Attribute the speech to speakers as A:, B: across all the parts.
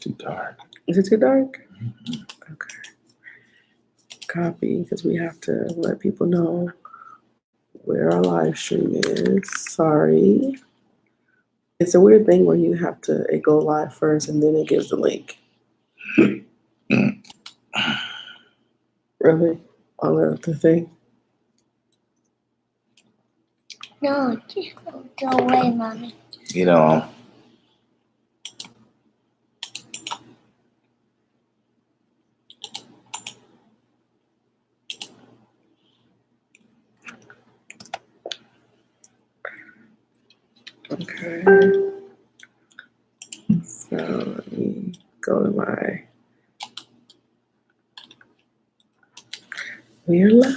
A: too dark.
B: Is it too dark?
A: Mm-hmm.
B: Okay. Copy, because we have to let people know where our live stream is. Sorry. It's a weird thing where you have to it go live first and then it gives the link. Really? On the thing?
C: No, just go away, Mommy.
A: You know.
B: Okay. So let me go to my. We're live.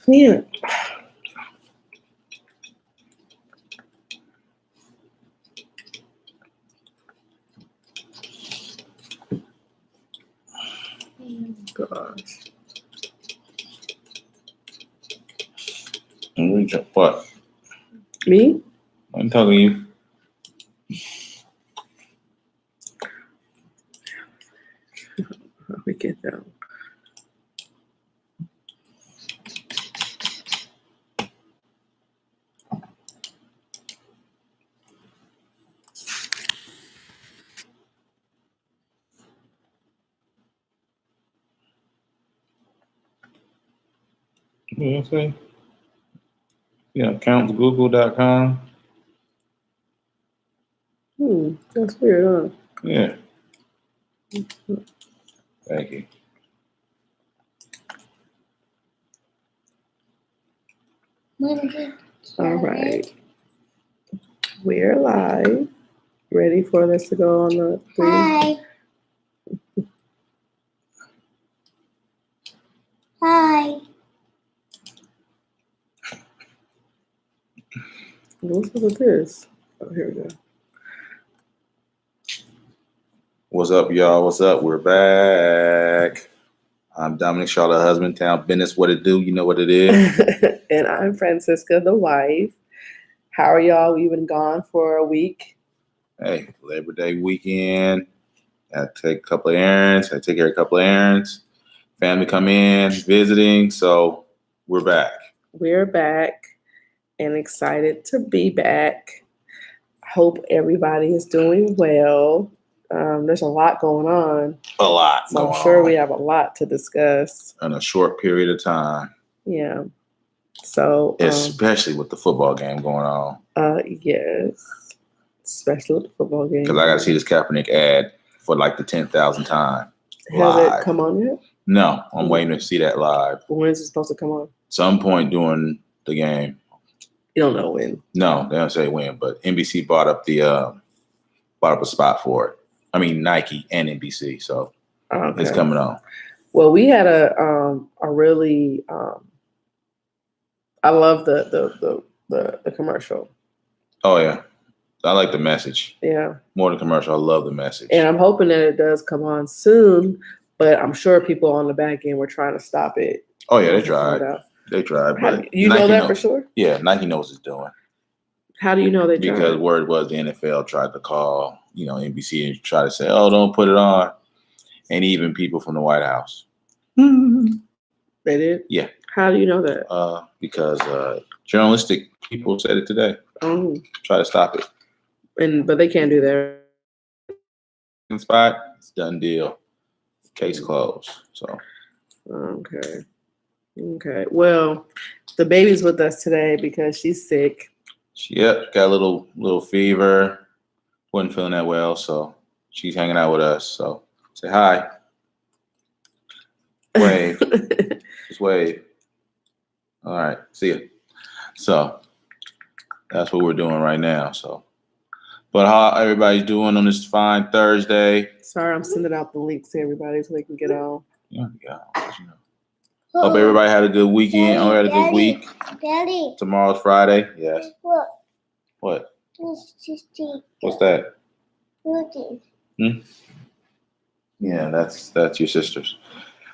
B: Yeah. Gosh.
A: What?
B: Me?
A: I'm telling you.
B: Let me get down.
A: What did I say? Yeah, countsgoogle.com.
B: That's weird, huh?
A: Yeah. Thank you.
B: All right. We're live. Ready for this to go on the thing?
C: Hi. Hi.
B: What's up with this? Oh, here we go.
A: What's up, y'all? What's up? We're back. I'm Dominic Charlotte, husband, town business. What it do? You know what it is.
B: And I'm Francisca, the wife. How are y'all? We've been gone for a week.
A: Hey, Labor Day weekend. Got to take a couple of errands. I take care of a couple of errands. Family come in, visiting. So we're back.
B: We're back and excited to be back. Hope everybody is doing well. There's a lot going on.
A: A lot
B: So
A: going
B: I'm sure
A: on
B: we have a lot to discuss.
A: in a short period of time.
B: Yeah. So
A: especially with the football game going on.
B: Yes. Especially with the football game.
A: Because I got to see this Kaepernick ad for like the 10,000th time.
B: Has
A: live.
B: it come on yet?
A: No, I'm waiting to see that live.
B: When is it supposed to come on?
A: Some point during the game.
B: You don't know when.
A: No, they don't say when, but NBC bought up a spot for it. I mean Nike and NBC, so It's coming on.
B: Well, we had a really I love the commercial.
A: Oh yeah, I like the message.
B: Yeah,
A: more than commercial. I love the message,
B: and I'm hoping that it does come on soon. But I'm sure people on the back end were trying to stop it.
A: Oh yeah, they tried. They tried, but
B: you know that for sure?
A: Yeah, Nike knows what it's doing.
B: How do you know they tried?
A: Because word was the NFL tried to call, NBC and try to say, "Oh, don't put it on," and even people from the White House.
B: They did?
A: Yeah.
B: How do you know that?
A: Because journalistic people said it today. Try to stop it.
B: But they can't do that.
A: Spot, it's done deal. Case closed. So.
B: Okay. Well, the baby's with us today because she's sick.
A: Yep, got a little fever. Wasn't feeling that well, so she's hanging out with us. So say hi. Wave. Just wave. All right. See ya. So that's what we're doing right now. So, but how everybody's doing on this fine Thursday?
B: Sorry, I'm sending out the links to everybody so they can get on.
A: Yeah. Hope everybody had a good weekend.
C: Daddy,
A: had a good week.
C: Daddy.
A: Tomorrow's Friday. Yes. What?
C: What's
A: that? Yeah, that's your sisters.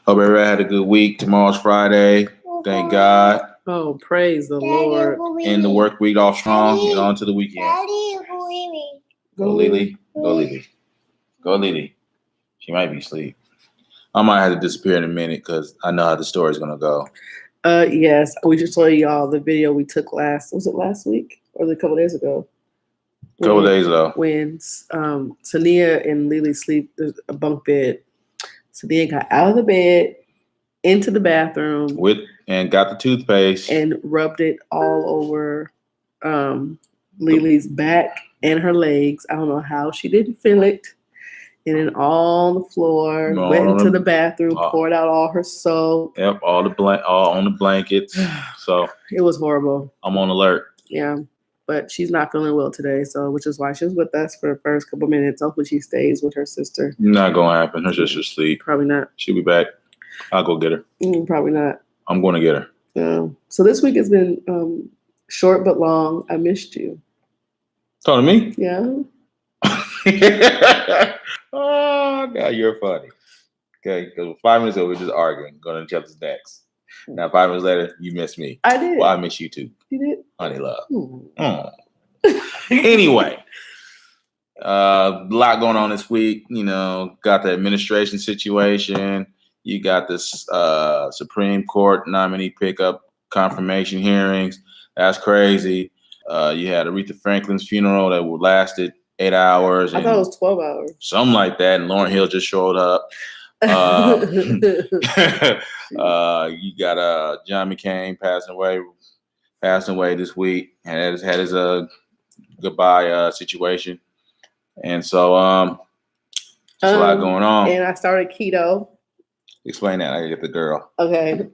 A: Hope everybody had a good week. Tomorrow's Friday. Thank God.
B: Oh, praise the Lord.
A: End the work week off strong and on to the weekend.
C: Daddy, believe me.
A: Go Lily. Go Lily. Go Lily. She might be asleep. I might have to disappear in a minute because I know how the story's gonna go.
B: Yes, we just told y'all the video we took last week or a couple days ago?
A: A couple days ago.
B: When Tania and Lily sleep there's a bunk bed. Tania got out of the bed, into the bathroom
A: and got the toothpaste
B: and rubbed it all over Lily's back and her legs. I don't know how she didn't feel it. And then all on the floor, went into the bathroom, poured out all her soap.
A: Yep, all on the blankets. So
B: it was horrible.
A: I'm on alert.
B: Yeah, but she's not feeling well today, so which is why she was with us for the first couple minutes. Hopefully, she stays with her sister.
A: Not gonna happen. Her sister's asleep.
B: Probably not.
A: She'll be back. I'll go get her.
B: Probably not.
A: I'm going to get her.
B: Yeah. So this week has been short but long. I missed you.
A: Talking to me?
B: Yeah.
A: Oh, God, you're funny. Okay, because 5 minutes ago, we were just arguing, going to each other's necks. Now, 5 minutes later, you miss me.
B: I did.
A: Well, I miss you too.
B: You did?
A: Honey love.
B: Mm.
A: Anyway, a lot going on this week. You know, got the administration situation. You got this Supreme Court nominee pickup confirmation hearings. That's crazy. You had Aretha Franklin's funeral that lasted 8 hours.
B: I thought it was 12 hours.
A: Something like that. And Lauryn Hill just showed up. You got John McCain passing away this week, and had his goodbye situation. And so just a lot going on.
B: And I started keto.
A: Explain that. I gotta get the girl.
B: Okay.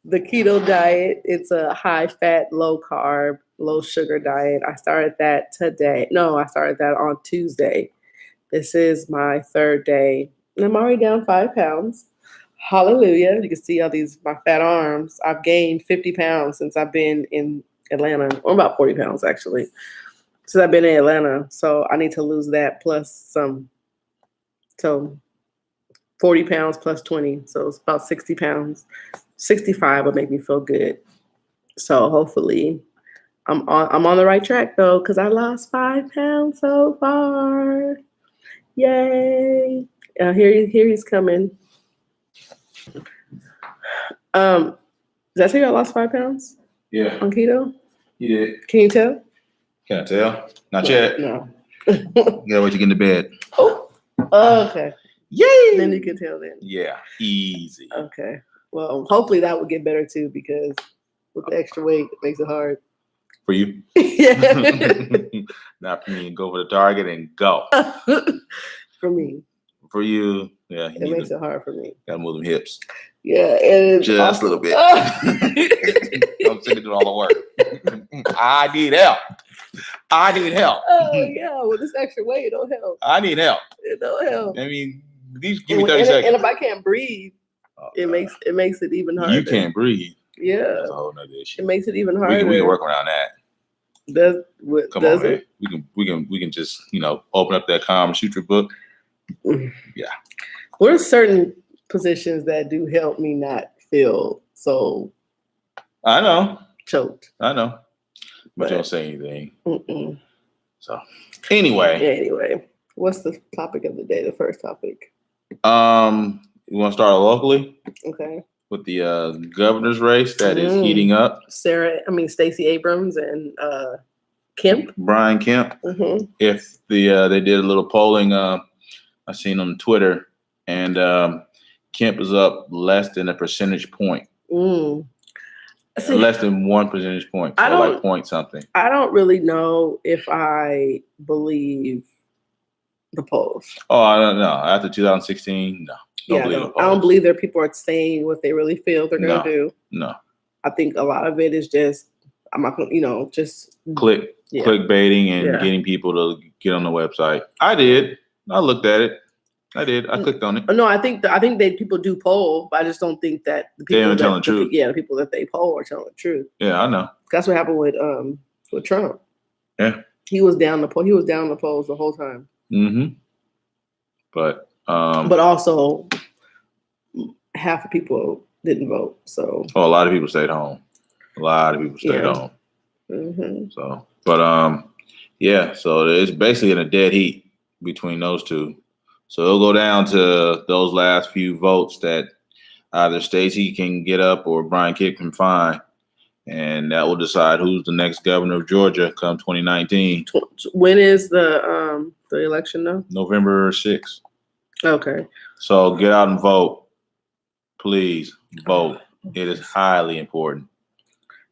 B: The keto diet, it's a high fat, low carb, low sugar diet. I started that today. No, I started that on Tuesday. This is my third day. And I'm already down 5 pounds. Hallelujah. You can see all my fat arms. I've gained 50 pounds since I've been in Atlanta, or about 40 pounds actually, since I've been in Atlanta. So I need to lose that plus some. So 40 pounds plus 20. So it's about 60 pounds. 65 would make me feel good. So hopefully I'm on the right track though, because I lost 5 pounds so far. Yay. Here he's coming. Did I tell you I lost 5 pounds?
A: Yeah.
B: On keto?
A: You did.
B: Can you tell?
A: Can I tell? Not yet.
B: No.
A: You gotta wait to get into bed.
B: Oh, okay.
A: Yay!
B: Then you can tell then.
A: Yeah, easy.
B: Okay. Well, hopefully that would get better too, because with the extra weight, it makes it hard.
A: For you?
B: Yeah.
A: Not for me. Go for the target and go.
B: For me.
A: For you, yeah.
B: It makes it hard for me.
A: Gotta move them hips.
B: Yeah. And
A: just a little bit. I'm sick of doing all the work. I need help. Oh,
B: yeah. Well, this extra weight don't help.
A: I need help.
B: It don't help.
A: I mean, give me 30 seconds.
B: And if I can't breathe, it makes it even harder.
A: You can't breathe.
B: Yeah.
A: That's a whole nother issue.
B: It makes it even harder.
A: We can work around that. Come on, man. We can just, open up that Kama Sutra book. Yeah.
B: What are certain positions that do help me not feel so
A: I know.
B: choked?
A: I know. But you don't say anything.
B: Mm-mm.
A: So anyway.
B: What's the topic of the day? The first topic.
A: You want to start locally?
B: Okay.
A: With the governor's race that is heating up.
B: Stacey Abrams and
A: Brian Kemp.
B: Mm-hmm.
A: If they did a little polling, I seen on Twitter, and Kemp is up less than a percentage point.
B: See,
A: less than 1 percentage point. So like point something.
B: I don't really know if I believe the polls.
A: Oh, I don't know. After 2016, no.
B: I don't believe there people are saying what they really feel they're going to do.
A: No.
B: I think a lot of it is just, I'm not going to, just
A: clickbaiting and getting people to get on the website. I did. I looked at it. I did. I clicked on it.
B: No, I think people do poll, but I just don't think that the people
A: they are telling the truth.
B: The people that they poll are telling the truth.
A: Yeah, I know.
B: That's what happened with Trump.
A: Yeah.
B: He was down the polls the whole time.
A: Mm-hmm. But
B: But also, half of people didn't vote. So
A: a lot of people stayed home. A lot of people stayed
B: Yeah.
A: home.
B: mhm.
A: So, but yeah. So it's basically in a dead heat between those two. So it'll go down to those last few votes that either Stacey can get up or Brian Kemp can find, and that will decide who's the next governor of Georgia come 2019,
B: When is the election though?
A: November 6th.
B: Okay.
A: So get out and vote, please vote. It is highly important.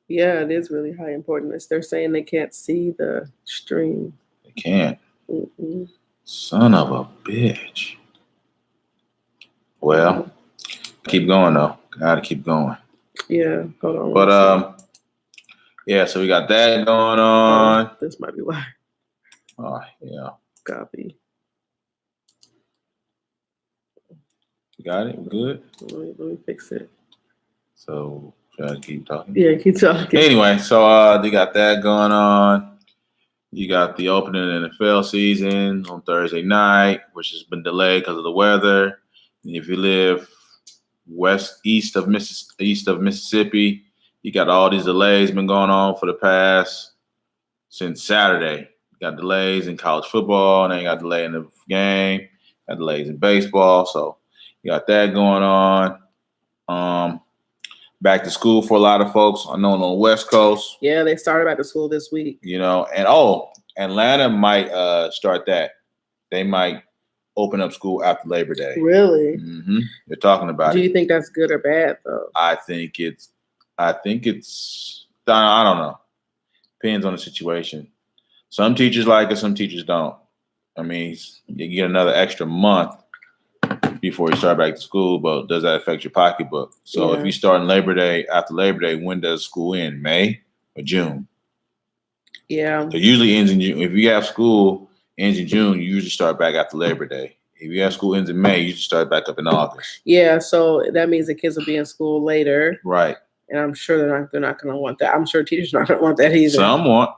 B: Yeah, it is really high importance. They're saying they can't see the stream.
A: They can't.
B: Mm-mm.
A: Son of a bitch. Well, keep going though. Gotta keep going.
B: Yeah, hold on.
A: But yeah. So we got that going on.
B: This might be why.
A: Oh yeah.
B: Copy.
A: You got it. Good.
B: Let me fix it.
A: So should I keep talking?
B: Yeah, keep talking.
A: Anyway, so they got that going on. You got the opening NFL season on Thursday night, which has been delayed because of the weather. And if you live east of Mississippi, you got all these delays been going on for the past since Saturday. You got delays in college football, and then you got delay in the game. Got delays in baseball, so you got that going on. Back to school for a lot of folks. I know on the West Coast.
B: Yeah, they started back to school this week.
A: You know, and Atlanta might start that. They might open up school after Labor Day.
B: Really?
A: Mm-hmm. They're talking about
B: Do
A: it.
B: you think that's good or bad though?
A: I think it's. I don't know. Depends on the situation. Some teachers like it, some teachers don't. I mean, you get another extra month before you start back to school, but does that affect your pocketbook? So
B: Yeah.
A: if you start on Labor Day, after Labor Day, when does school end? May or June?
B: Yeah.
A: It usually ends in June. If you have school ends in June, you usually start back after Labor Day. If you have school ends in May, you usually start back up in August.
B: Yeah, so that means the kids will be in school later,
A: Right.
B: and I'm sure they're not going to want that. I'm sure teachers are not going to want that either.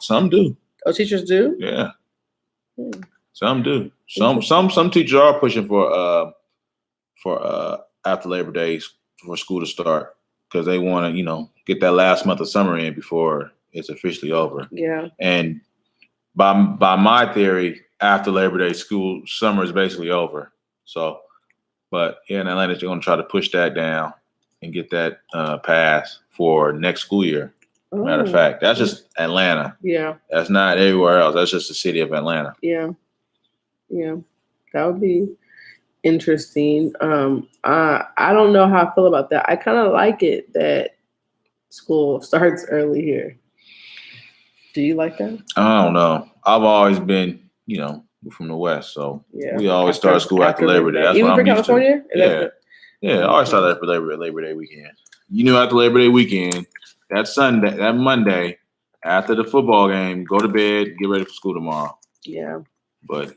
A: Some do.
B: Oh, teachers do?
A: Yeah.
B: Hmm.
A: Some do. Some teachers are pushing for after Labor Day for school to start because they want to, get that last month of summer in before it's officially over.
B: Yeah.
A: And by my theory, after Labor Day, summer is basically over. So, but here in Atlanta, they're going to try to push that down and get that passed for next school year. Matter of fact, that's just Atlanta.
B: Yeah.
A: That's not everywhere else. That's just the city of Atlanta.
B: Yeah. Yeah. That would be interesting. I don't know how I feel about that. I kind of like it that school starts early here. Do you like that?
A: I don't know. I've always been, from the West, so
B: Yeah.
A: we always start school after Labor Day. That's
B: Even
A: what
B: for
A: I'm used to.
B: California?
A: Yeah, I always start after Labor Day weekend. After Labor Day weekend, that Monday, after the football game, go to bed, get ready for school tomorrow.
B: Yeah.
A: But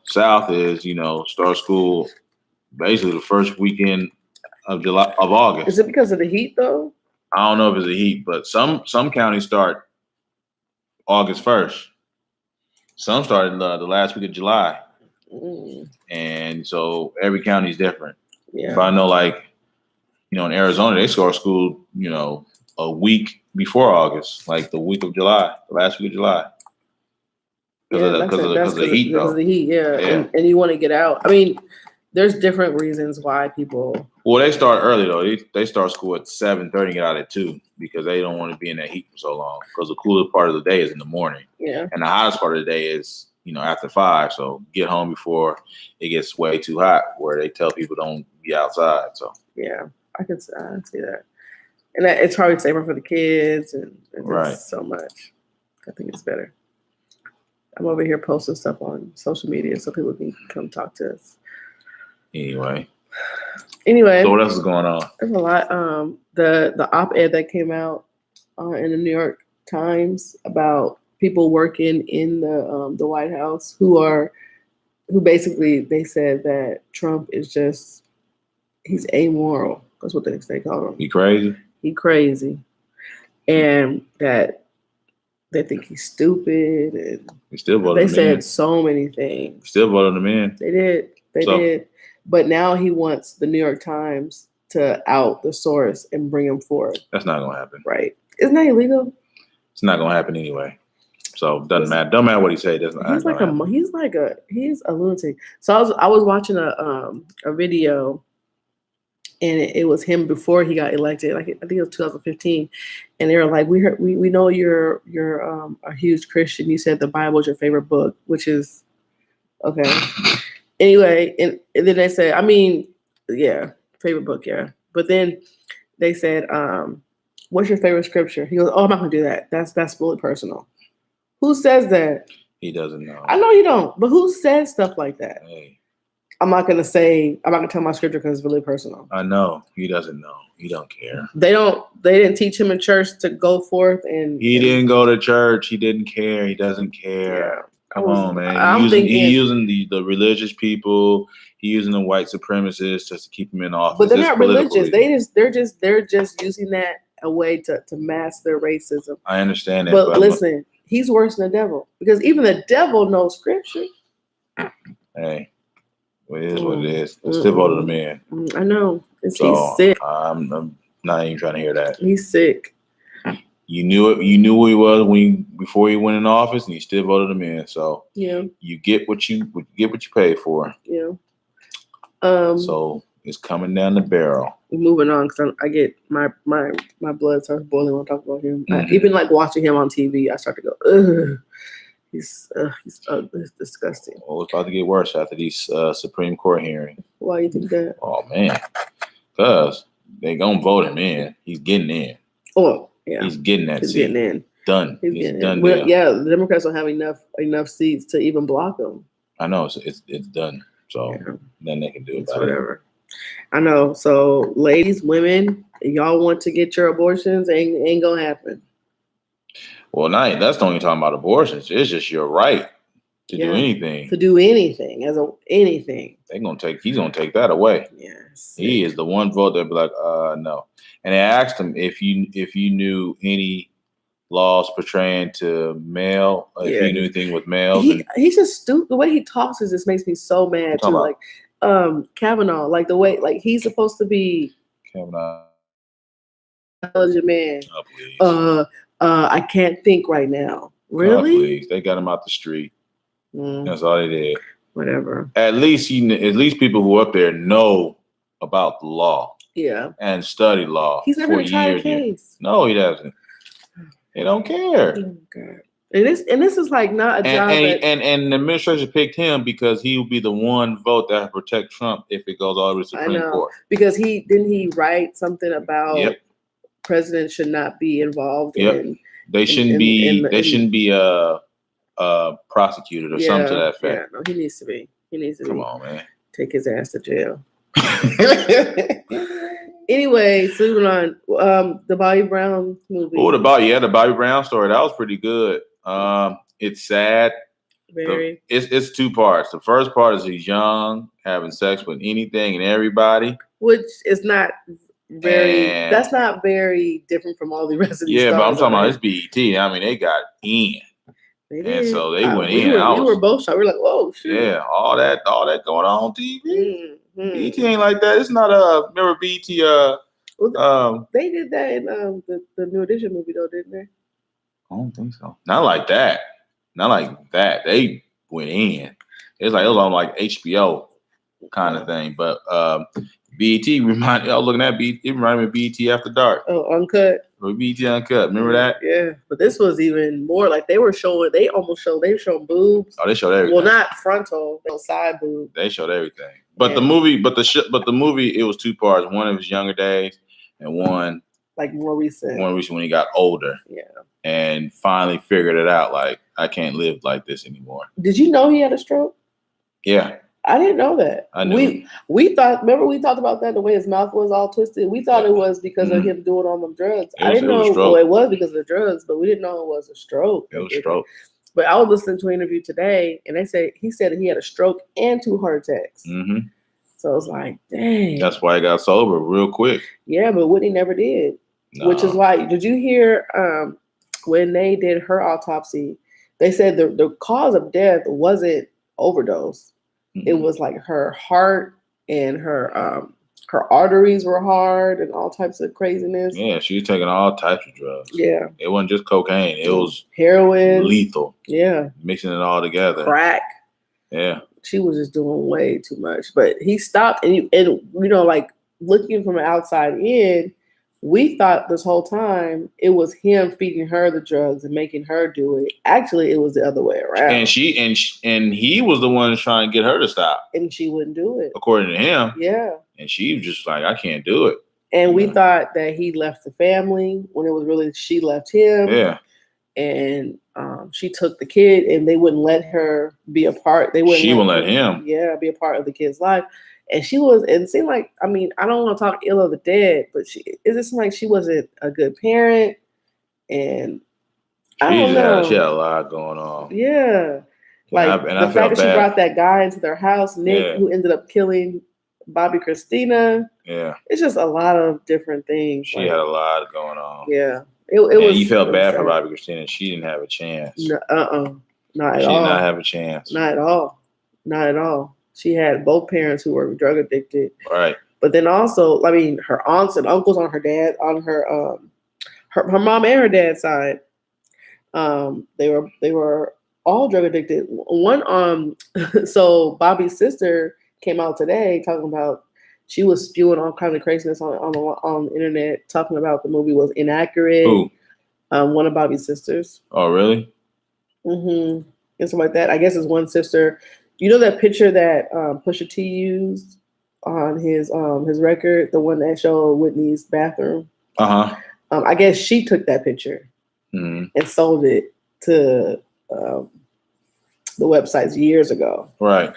A: South is start school basically the first weekend of August.
B: Is it because of the heat though?
A: I don't know if it's the heat, but some counties start August 1st. Some start in the last week of July. And so every county is different.
B: Yeah.
A: But I know, in Arizona, they start school, a week before August, like the week of July, the last week of July. Because of the heat, though.
B: Because of the heat, yeah. And you want to get out. I mean, there's different reasons why people.
A: Well, they start early, though. They start school at 7:30 and get out at 2 because they don't want to be in that heat for so long. Because the coolest part of the day is in the morning.
B: Yeah.
A: And the hottest part of the day is, after 5. So get home before it gets way too hot where they tell people don't be outside. So
B: yeah, I could see that. And it's probably safer for the kids and
A: right.
B: So much. I think it's better. I'm over here posting stuff on social media so people can come talk to us.
A: Anyway.
B: So
A: what else is going on?
B: There's a lot. The op-ed that came out in the New York Times about people working in the White House who basically they said that Trump is he's amoral. That's what they call him.
A: He crazy?
B: He crazy. And that they think he's stupid and
A: they still voted him in.
B: They said so many things.
A: Still voted him in.
B: They did. They
A: So-
B: did. But now he wants the New York Times to out the source and bring him forward.
A: That's not gonna happen.
B: Right. Isn't that illegal?
A: It's not gonna happen anyway. So it doesn't matter. Don't matter what he say. Doesn't.
B: He's like he's a lunatic. So I was watching a video, and it was him before he got elected. Like I think it was 2015, and they were like, we know you're a huge Christian. You said the Bible is your favorite book, which is okay. Anyway, and then they said, I mean, yeah, favorite book, yeah. But then they said, what's your favorite scripture? He goes, oh, I'm not gonna do that. That's really personal. Who says that?
A: He doesn't know.
B: I know you don't, but who says stuff like that?
A: Hey,
B: I'm not gonna tell my scripture because it's really personal.
A: I know he doesn't know. He don't care.
B: They didn't teach him in church to go forth and
A: He didn't go to church. He didn't care. He doesn't care.
B: Yeah.
A: Come on, man.
B: I'm
A: He using the religious people. He using the white supremacists just to keep him in office.
B: But they're
A: It's
B: not
A: political
B: religious.
A: reasons.
B: They're just using that a way to mask their racism.
A: I understand that.
B: But listen, he's worse than the devil because even the devil knows scripture.
A: Hey, well, it is what it is. It's still voted him in.
B: I know. He's
A: So
B: sick.
A: I'm not even trying to hear that.
B: He's sick.
A: You knew it. You knew who he was before he went in office, and you still voted him in. So
B: Yeah.
A: you get what you pay for.
B: Yeah.
A: So it's coming down the barrel.
B: Moving on because I get my blood starts boiling when I talk about him.
A: Mhm.
B: Even like watching him on TV, I start to go, ugh. He's ugly. It's disgusting.
A: Well, it's about to get worse after these Supreme Court hearings.
B: Why you think that?
A: Oh man, because they gonna vote him in. He's getting in.
B: Oh yeah,
A: He's getting that
B: he's
A: seat.
B: getting in.
A: Done.
B: He's
A: He's
B: getting
A: done.
B: in. Well,
A: deal.
B: yeah, the Democrats don't have enough seats to even block him.
A: I know it's done. So
B: Yeah.
A: nothing they can do
B: It's
A: about it.
B: whatever. I know. So, ladies, women, y'all want to get your abortions? Ain't gonna happen.
A: Well, that's not only talking about abortions. It's just your right to
B: Yeah.
A: do anything.
B: To do anything anything.
A: He's gonna take that away.
B: Yes.
A: He is the one vote that be like, no. And they asked him if you knew any laws portraying to male, if
B: Yeah.
A: you knew anything with males.
B: He's just stupid. The way he talks just makes me so mad too.
A: Talking
B: Like Kavanaugh, like the way like he's supposed to be
A: Kavanaugh,
B: an intelligent man.
A: oh, please.
B: I can't think right now.
A: Oh,
B: Really?
A: please. They got him out the street.
B: Mm,
A: That's all they did.
B: whatever.
A: At least people who are up there know about the law
B: Yeah.
A: and study law.
B: He's never
A: for
B: gonna try a
A: years.
B: case.
A: No, he doesn't. They don't care.
B: Oh God. And this is like not a job that
A: And the administration picked him because he will be the one vote that will protect Trump if it goes all the way to the
B: I
A: Supreme
B: know.
A: Court.
B: because he write something about
A: Yep.
B: presidents should not be involved
A: Yep.
B: in
A: They shouldn't be prosecuted or something to that effect.
B: Yeah, no, he needs to be.
A: Come on, man.
B: Take his ass to jail. Anyway, so moving on. The Bobby Brown movie.
A: the Bobby Brown story. That was pretty good. It's sad.
B: Very.
A: It's two parts. The first part is he's young, having sex with anything and everybody.
B: Which is not very.
A: And-
B: That's not very different from all the rest of these.
A: Yeah, but I'm
B: stars
A: talking about
B: on
A: it's BET. I mean, they got in.
B: They
A: and
B: did.
A: so they went
B: we
A: in.
B: Were, we were both shocked. We were like, "Whoa, shoot!"
A: Yeah, all that going on TV.
B: Mhm.
A: BET ain't like that. It's not remember BET
B: They did that in the New Edition movie though, didn't they?
A: I don't think so. Not like that. Not like that. They went in. It was on like HBO kind of thing. But BET reminded. I was looking at BET. It reminded me of BET After Dark.
B: Oh, Uncut.
A: Or BET Uncut. Remember that?
B: Yeah, but this was even more like they were showing. They almost showed. They were showing boobs.
A: Oh, they showed everything.
B: Well, not frontal, but side boob.
A: They showed everything. But
B: Yeah.
A: the movie, the movie, it was two parts. One of his younger days, and one
B: Like more recent.
A: recent when he got older.
B: Yeah.
A: And finally figured it out. Like, I can't live like this anymore.
B: Did you know he had a stroke?
A: Yeah,
B: I didn't know that.
A: I knew.
B: We thought. Remember, we talked about that. The way his mouth was all twisted. We thought it was because of him doing all them drugs. I didn't
A: It was
B: know.
A: stroke.
B: Well, it was because of the drugs, but we didn't know it was a stroke.
A: It was stroke.
B: But I was listening to an interview today, and he said he had a stroke and 2 heart attacks.
A: Hmm.
B: So I was like, dang.
A: That's why he got sober real quick.
B: Yeah, but Whitney never did. Which is why. Did you hear when they did her autopsy? They said the cause of death wasn't overdose. It was like her heart and her arteries were hard and all types of craziness.
A: Yeah, she was taking all types of drugs.
B: Yeah.
A: It wasn't just cocaine. It was
B: heroin,
A: lethal.
B: Yeah.
A: Mixing it all together.
B: Crack.
A: Yeah.
B: She was just doing way too much. But he stopped, and you know, like looking from the outside in, we thought this whole time it was him feeding her the drugs and making her do it. Actually, it was the other way around.
A: And he was the one trying to get her to stop.
B: And she wouldn't do it.
A: According to him.
B: Yeah.
A: And she was just like, I can't do it.
B: And we thought that he left the family when it was really she left him.
A: Yeah.
B: And she took the kid, and they wouldn't let her be a part. She
A: wouldn't let him.
B: Yeah, be a part of the kid's life. And she was, and it seemed like, I mean, I don't want to talk ill of the dead, but it just seemed like she wasn't a good parent. And I don't know.
A: She had a lot going on.
B: Yeah. Like the fact that she brought that guy into their house, Nick, who ended up killing Bobby Christina.
A: Yeah.
B: It's just a lot of different things.
A: She had a lot going on.
B: Yeah. It was.
A: You felt bad for Bobby Christina. She didn't have a chance.
B: No, not at all.
A: She did not have a chance.
B: Not at all. Not at all. She had both parents who were drug addicted.
A: Right.
B: But then also, I mean, her aunts and uncles on her her mom and her dad's side, they were all drug addicted. One, so Bobby's sister came out today talking about, she was spewing all kinds of craziness on the internet, talking about the movie was inaccurate.
A: Who?
B: One of Bobby's sisters.
A: Oh, really?
B: Mm-hmm. And something like that. I guess it's one sister. You know that picture that Pusha T used on his record, the one that showed Whitney's bathroom?
A: Uh-huh.
B: I guess she took that picture and sold it to the websites years ago.
A: Right.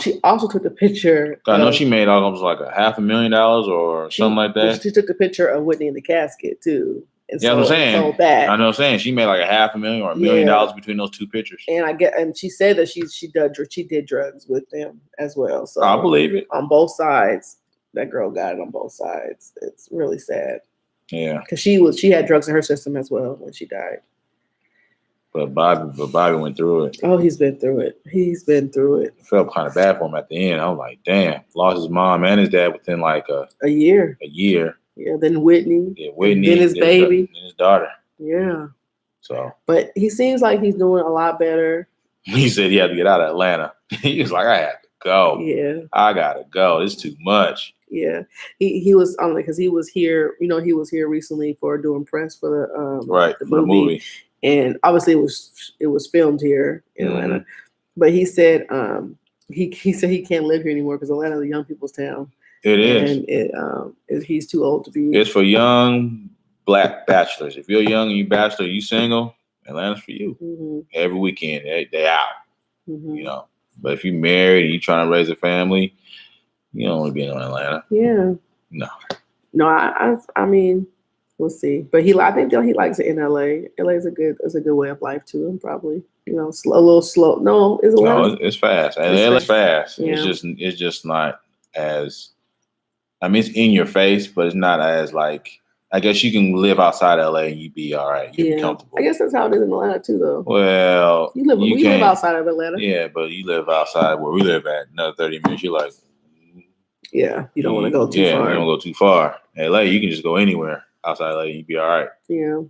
B: She also took the picture.
A: I know she made almost like $500,000 or something like that.
B: She took the picture of Whitney in the casket too. And
A: I'm saying.
B: Sold that.
A: I know I'm saying. She made like $500,000 or $1 million between those two pictures.
B: And she said that she did drugs with them as well. So
A: I believe it.
B: On both sides. That girl got it on both sides. It's really sad.
A: Yeah.
B: Because she had drugs in her system as well when she died.
A: But Bobby went through it.
B: Oh, he's been through it.
A: I felt kind of bad for him at the end. I was like, damn, lost his mom and his dad within like a
B: year. Yeah, then Whitney.
A: Yeah, Whitney.
B: Then his baby.
A: And his daughter.
B: Yeah.
A: So.
B: But he seems like he's doing a lot better.
A: He said he had to get out of Atlanta. He was like, I had to go.
B: Yeah.
A: I gotta go. It's too much.
B: Yeah. He was on because he was here. You know, he was here recently for doing press for the movie. And obviously it was filmed here in Atlanta. But he said he said he can't live here anymore because Atlanta's a young people's town.
A: It is.
B: And he's too old to be.
A: It's for young Black bachelors. If you're young and you bachelor, you single, Atlanta's for you.
B: Mm-hmm.
A: Every weekend, they out.
B: Mm-hmm.
A: You know. But if you're married and you're trying to raise a family, you don't want to be in Atlanta.
B: Yeah. No, I mean, we'll see. But I think he likes it in LA. LA is a good way of life to him, probably. You know, a little slow. No,
A: it's fast. It's fast.
B: Yeah.
A: It's just not as. I mean, it's in your face, but it's not as like. I guess you can live outside LA and you'd be all right. You'd be comfortable.
B: I guess that's how it is in Atlanta too, though.
A: Well,
B: we live outside of Atlanta.
A: Yeah, but you live outside where we live at. Another 30 minutes, you're like.
B: Yeah, you don't want to go too far.
A: Yeah, you don't go too far. LA, you can just go anywhere outside LA and you'd be all right.
B: Yeah.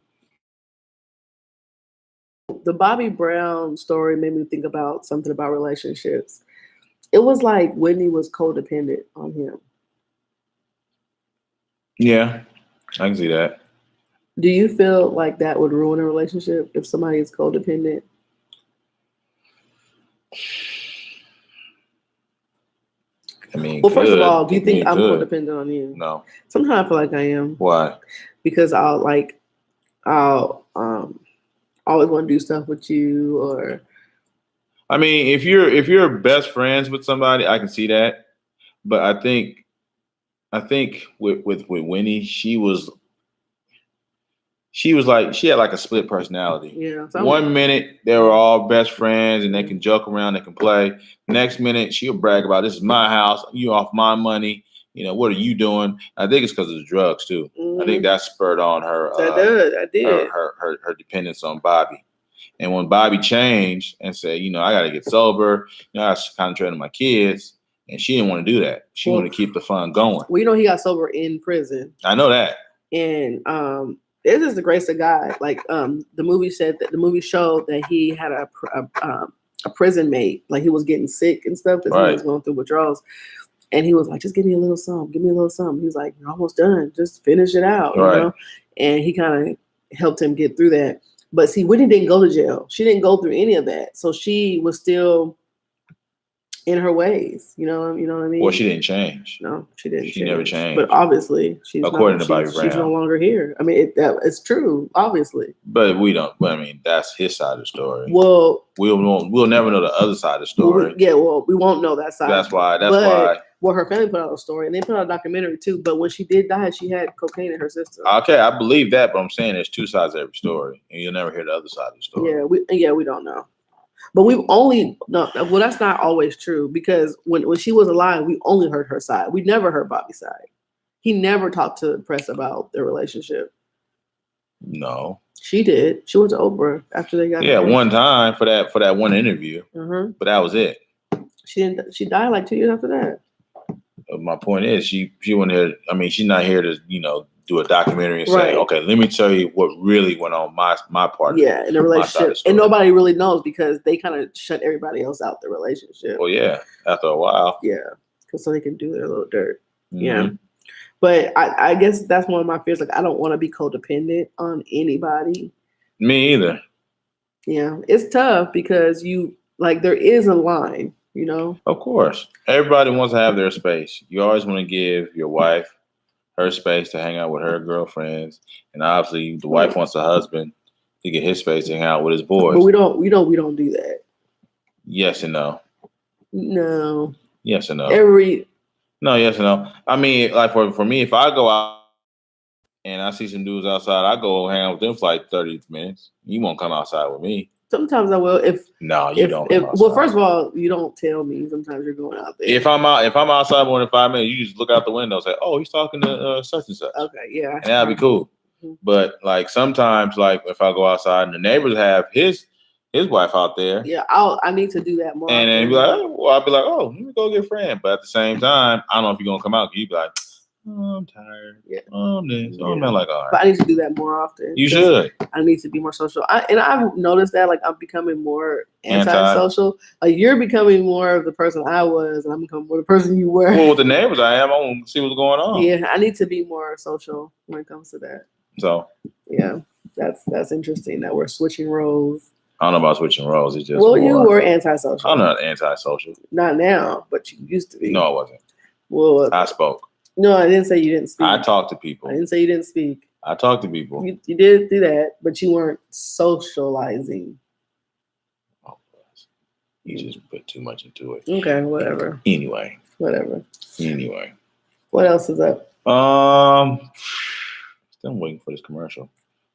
B: The Bobby Brown story made me think about something about relationships. It was like Whitney was codependent on him.
A: Yeah, I can see that.
B: Do you feel like that would ruin a relationship if somebody is codependent?
A: I mean,
B: well, first of all, do you think I'm codependent on you?
A: No.
B: Sometimes I feel like I am.
A: Why?
B: Because I'll always want to do stuff with you, or.
A: I mean, if you're best friends with somebody, I can see that. But I think with Winnie, she had like a split personality.
B: Yeah.
A: One minute they were all best friends and they can joke around, they can play. Next minute she'll brag about, this is my house, you off my money. You know, what are you doing? I think it's because of the drugs too. Mm-hmm. I think that spurred on her.
B: I did.
A: Her dependence on Bobby. And when Bobby changed and said, I got to get sober, I got to concentrate on my kids, and she didn't want to do that. She wanted to keep the fun going.
B: Well, he got sober in prison.
A: I know that.
B: And this is the grace of God. Like the movie said that the movie showed that he had a prison mate, like he was getting sick and stuff because he was going through withdrawals. And he was like, just give me a little something. Give me a little something. He was like, you're almost done. Just finish it out. You know? And he kind of helped him get through that. But see, Whitney didn't go to jail. She didn't go through any of that. So she was still in her ways. You know what I mean?
A: Well, she didn't change.
B: No, she didn't.
A: She never changed.
B: But obviously,
A: according to Bobby Brown,
B: she's no longer here. I mean, it's true, obviously.
A: But we don't. But I mean, that's his side of the story.
B: Well,
A: we'll never know the other side of the story.
B: We won't know that side.
A: That's why.
B: Well, her family put out a story, and they put out a documentary too. But when she did die, she had cocaine in her system.
A: Okay, I believe that, but I'm saying there's two sides to every story, and you'll never hear the other side of the story.
B: We don't know. But we've only well, that's not always true because when she was alive, we only heard her side. We never heard Bobby's side. He never talked to the press about their relationship.
A: No,
B: she did. She went to Oprah after they got married.
A: One time for that one interview. But that was it.
B: She didn't. She died like 2 years after that.
A: My point is, she went there. I mean, she's not here to do a documentary and say, okay, let me tell you what really went on my part.
B: Yeah, in the relationship, and nobody really knows because they kind of shut everybody else out the relationship.
A: Well, yeah, after a while.
B: Yeah, because so they can do their little dirt. Mm-hmm. Yeah, but I guess that's one of my fears. Like, I don't want to be codependent on anybody.
A: Me either.
B: Yeah, it's tough because there is a line.
A: Of course, everybody wants to have their space. You always want to give your wife her space to hang out with her girlfriends, and obviously the wife wants the husband to get his space to hang out with his boys.
B: But we don't do that.
A: Yes and no.
B: No.
A: Yes and no.
B: No,
A: yes and no. I mean, like for me, if I go out and I see some dudes outside, I go hang out with them for like 30 minutes. You won't come outside with me.
B: Sometimes I will.
A: You don't.
B: Well, first of all, you don't tell me. Sometimes you're going out there.
A: If I'm outside more than 5 minutes, you just look out the window and say, "Oh, he's talking to such and such."
B: Okay, yeah,
A: and that'd be cool. Mm-hmm. But like sometimes, like if I go outside and the neighbors have his wife out there,
B: yeah, I need to do that more.
A: And then be like, I'll be like, "Oh, let me go get a friend." But at the same time, I don't know if you're gonna come out. You be like, "Oh, I'm tired. Yeah, I'm this." So I'm not like, all right.
B: But I need to do that more often.
A: You should.
B: I need to be more social. And I've noticed that, like, I'm becoming more anti-social. Like, you're becoming more of the person I was, and I'm becoming more the person you were.
A: Well, with the neighbors I am, I want to see what's going on.
B: Yeah, I need to be more social when it comes to that.
A: So.
B: Yeah, that's interesting that we're switching roles.
A: I don't know about switching roles. It's just.
B: Well, you were anti-social.
A: I'm not anti-social.
B: Not now, but you used to be.
A: No, I wasn't.
B: Well,
A: I spoke.
B: No, I didn't say you didn't speak.
A: I talked to people.
B: I didn't say you didn't speak.
A: I talked to people.
B: You did do that, but you weren't socializing.
A: Oh, you just put too much into it.
B: Okay, whatever.
A: Anyway.
B: Whatever.
A: Anyway.
B: What else is up?
A: Still waiting for this commercial.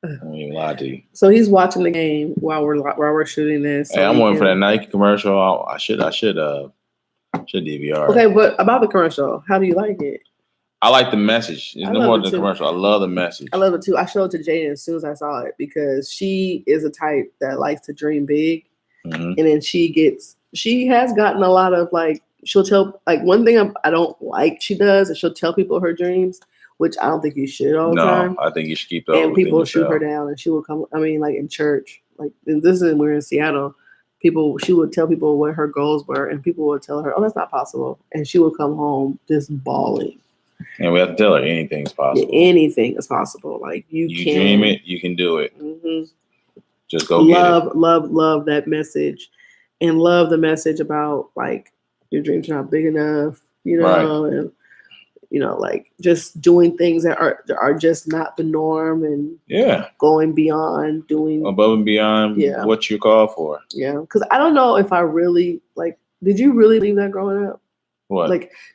A: I don't even lie to you.
B: So he's watching the game while we're shooting this.
A: So hey, I'm waiting for that Nike commercial. I should DVR.
B: Okay, but about the commercial, how do you like it?
A: I like the message. It's no more than the commercial. I love the message.
B: I love it too. I showed it to Jaden as soon as I saw it because she is a type that likes to dream big. Mm-hmm. And then she has gotten a lot of she'll tell, one thing I don't like she does is she'll tell people her dreams, which I don't think you should all the time.
A: No, I think you should keep those.
B: And people shoot her down and she will come, in church, we're in Seattle. She would tell people what her goals were, and people would tell her, "Oh, that's not possible," and she would come home just bawling.
A: And we have to tell her anything is possible.
B: Yeah, anything is possible. Like you can
A: dream it, you can do it.
B: Mm-hmm.
A: Just go get it.
B: Love that message, and love the message about your dreams are not big enough, right. And just doing things that are just not the norm, and going beyond, doing
A: above and beyond what you call for.
B: Yeah, because I don't know if I really did you really believe that growing up?
A: What?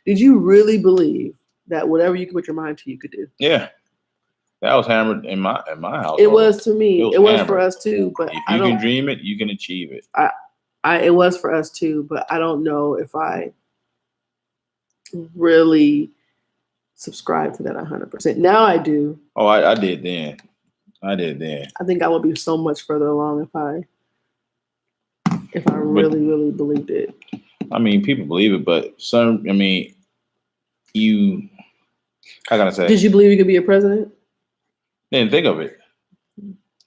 B: Did you really believe that whatever you could put your mind to, you could do?
A: Yeah, that was hammered in my house.
B: It was to me. It was for us too. But
A: if you can dream it, you can achieve it.
B: It was for us too, but I don't know if I really subscribe to that 100%. Now I do.
A: Oh, I did then. I
B: think I would be so much further along if I if I really, really believed it.
A: I mean, people believe it, but some. I mean, you. How can I say?
B: Did you believe you could be a president?
A: Didn't think of it.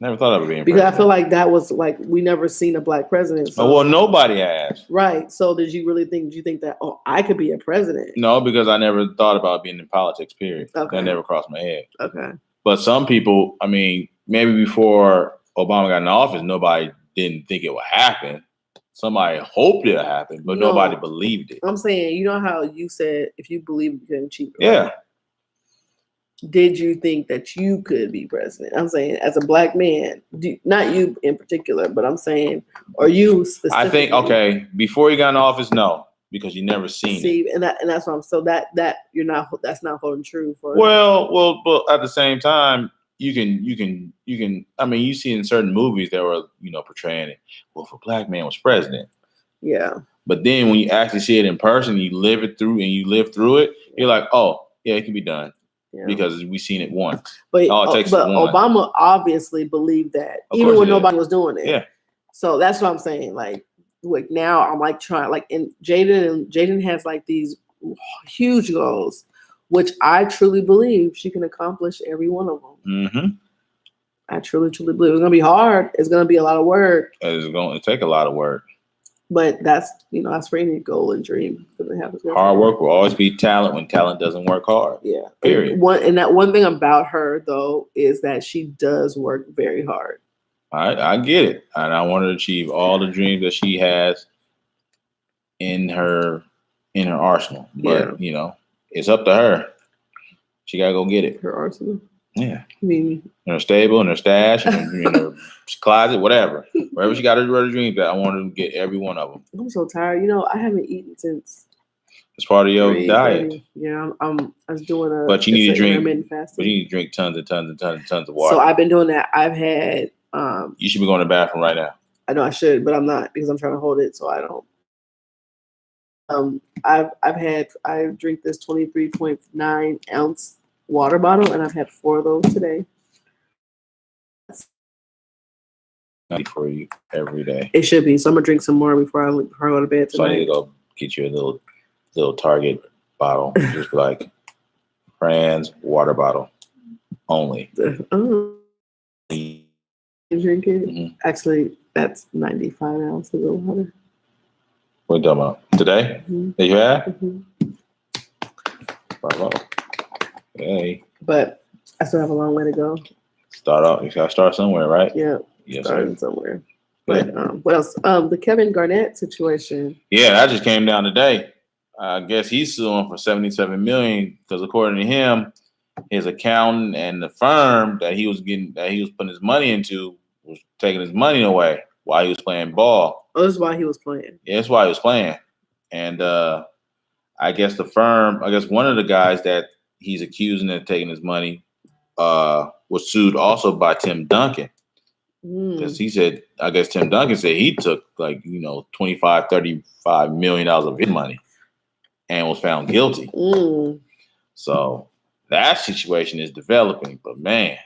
A: Never thought of it being
B: Because
A: president.
B: I feel like that was like we never seen a black president. So.
A: Well, nobody has.
B: Right. So did you really think? Do you think that? Oh, I could be a president.
A: No, because I never thought about being in politics. Period.
B: Okay.
A: That never crossed my head.
B: Okay.
A: But some people, I mean, maybe before Obama got in office, nobody didn't think it would happen. Somebody hoped it would happen, but
B: No.
A: nobody believed it.
B: I'm saying, you know how you said if you believe you can achieve it.
A: Yeah.
B: Right? Did you think that you could be president? I'm saying, as a black man, not you in particular, but I'm saying, or you specifically?
A: I think before he got in office, no, because you never seen it.
B: and that's what I'm. So that you're not. That's not holding true for.
A: Well, but at the same time, you can. I mean, you see in certain movies that were portraying it. Well, if a black man was president,
B: Yeah.
A: but then when you actually see it in person, you live it through, and you live through it, you're like, oh yeah, it can be done.
B: Yeah.
A: Because we seen it once.
B: But,
A: all it takes is one.
B: Obama obviously believed that,
A: Of
B: even
A: course
B: when
A: he did.
B: nobody was doing it.
A: Yeah.
B: So that's what I'm saying. Like now, I'm like trying. Like, and Jaden has like these huge goals, which I truly believe she can accomplish every one of them.
A: Mm-hmm.
B: I truly believe it's gonna be hard. It's gonna be a lot of work.
A: It's going to take a lot of work.
B: But that's that's for any goal and dream.
A: Hard work will always be talent when talent doesn't work hard.
B: Yeah.
A: Period.
B: And that one thing about her though is that she does work very hard.
A: I get it, and I want her to achieve all the dreams that she has in her arsenal. But it's up to her. She gotta go get it.
B: Her arsenal.
A: Yeah.
B: I mean,
A: in her stable, in her stash, in her closet, whatever. Wherever she got her dreams at, I want her to get every one of them.
B: I'm so tired. I haven't eaten since.
A: It's part of your
B: 3:30.
A: diet.
B: Yeah, I was doing a.
A: But you need to drink.
B: Intermittent fasting.
A: But you need to drink tons and tons and tons and tons of water.
B: So I've been doing that. I've had.
A: You should be going to the bathroom right now.
B: I know I should, but I'm not because I'm trying to hold it so I don't. I drink this 23.9 ounce water bottle, and I've had 4 of those today.
A: For you every day.
B: It should be. So I'm gonna drink some more before I go to bed tonight.
A: So I need to go get you a little Target bottle, just like Fran's water bottle only.
B: You drink it?
A: Mm-hmm.
B: Actually, that's 95 ounces of water.
A: What are you talking about? Today?
B: Mm-hmm.
A: That you have?
B: Mm-hmm.
A: Bravo. Hey.
B: But I still have a long way to go.
A: Start out. You gotta start somewhere, right?
B: Yeah.
A: Yes,
B: Starting
A: sir.
B: somewhere. But what else? The Kevin Garnett situation.
A: Yeah, that just came down today. I guess he's suing for $77 million because according to him, his accountant and the firm that he was putting his money into was taking his money away while he was playing ball.
B: Oh, this is why he was playing.
A: Yeah, that's why he was playing. And I guess one of the guys that he's accusing of taking his money was sued also by Tim Duncan. Because he said, I guess Tim Duncan said he took $25, $35 million of his money and was found guilty. So that situation is developing. But man,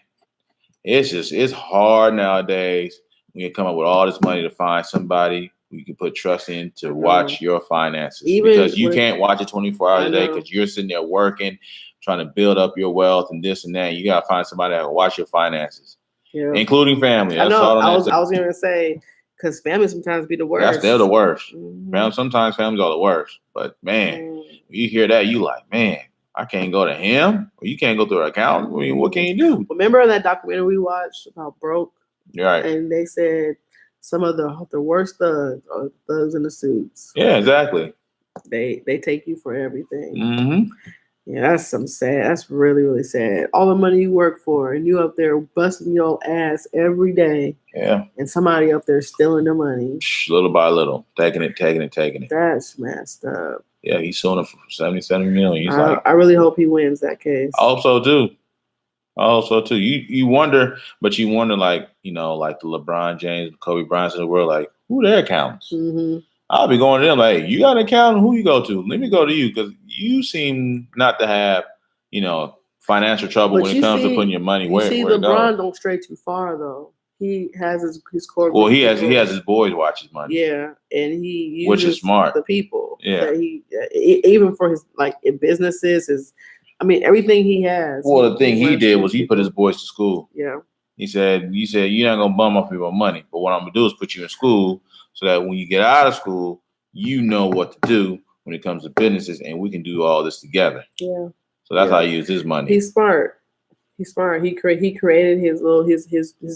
A: it's hard nowadays when you come up with all this money to find somebody you can put trust in to watch your finances. Because you can't watch it 24 hours a day because you're sitting there working, trying to build up your wealth and this and that. You got to find somebody that will watch your finances. Yeah. Including family.
B: I know. I was going to say, because family sometimes be the worst.
A: They're the worst.
B: Mm-hmm.
A: Sometimes families are the worst. But man, when you hear that, you like, man, I can't go to him, or you can't go through an account. I mean, what can you do?
B: Remember that documentary we watched about Broke?
A: You're right.
B: And they said some of the worst thugs are thugs in the suits.
A: Yeah, exactly.
B: They take you for everything.
A: Mm-hmm.
B: Yeah, that's that's really, really sad. All the money you work for, and you up there busting your ass every day.
A: Yeah.
B: And somebody up there stealing the money.
A: Little by little. Taking it.
B: That's messed up.
A: Yeah, he's suing him for $77 million.
B: I really hope he wins that case.
A: I hope so too. You wonder, like the LeBron James, Kobe Bryant of the world, like, who their accountants?
B: Mm-hmm.
A: I'll be going to them like, you got an accountant? Who you go to? Let me go to you because you seem not to have, financial trouble when it comes to putting your money where it goes.
B: LeBron don't stray too far though. He has his core.
A: Well,
B: group
A: he
B: of
A: has
B: people.
A: his boys watch his money.
B: Yeah, and he uses
A: Which is smart.
B: the people.
A: Yeah.
B: that he even for his like in businesses, everything he has.
A: Well, the thing he
B: runs
A: did
B: through
A: was he put his
B: people.
A: boys to school.
B: Yeah,
A: He said, you're not gonna bum off your money, but what I'm gonna do is put you in school so that when you get out of school, you know what to do when it comes to businesses, and we can do all this together.
B: yeah.
A: So that's
B: Yeah.
A: how he used his money.
B: He's smart. He created his little his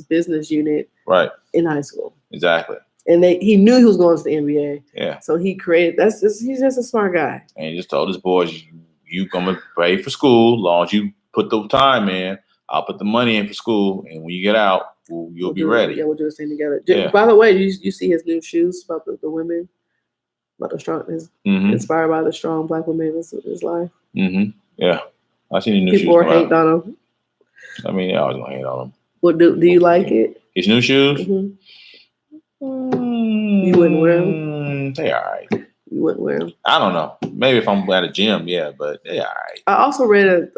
B: business unit
A: Right.
B: in high school,
A: Exactly.
B: and he knew he was going to the NBA.
A: Yeah.
B: So he created. He's just a smart guy.
A: And he just told his boys, you gonna pay for school, as long as you put the time in. I'll put the money in for school, and when you get out, you'll be ready.
B: Yeah, we'll do this thing together.
A: Yeah.
B: By the way, you see his new shoes about the women, about the strong,
A: Mm-hmm.
B: inspired by the strong black women in his life.
A: Mm-hmm. Yeah. I seen the new
B: People
A: shoes
B: are
A: come
B: hating
A: out.
B: on him.
A: I mean, they always gonna hate on him.
B: Well, do you like it?
A: His new shoes?
B: Mm-hmm. You wouldn't wear them?
A: They all right.
B: You wouldn't wear them.
A: I don't know. Maybe if I'm at a gym, yeah, but they all right.
B: I also read an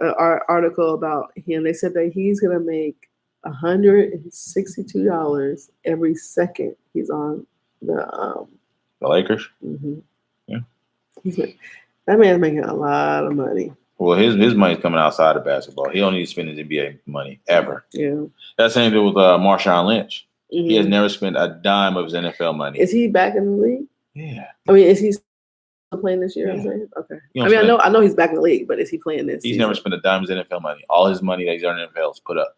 B: article about him. They said that he's gonna make $162 every second he's on the.
A: The Lakers?
B: Mhm.
A: Yeah.
B: That man's making a lot of money.
A: Well, his money's coming outside of basketball. He don't need to spend his NBA money ever.
B: Yeah.
A: That's the same thing with Marshawn Lynch.
B: Mhm.
A: He has never spent a dime of his NFL money.
B: Is he back in the league?
A: Yeah.
B: Is he still playing this year?
A: Yeah.
B: I'm saying, okay.
A: He don't spend-
B: I know he's back in the league, but is he playing this?
A: He's
B: season?
A: never spent a dime of his NFL money. All his money that he's earned in NFL is put up,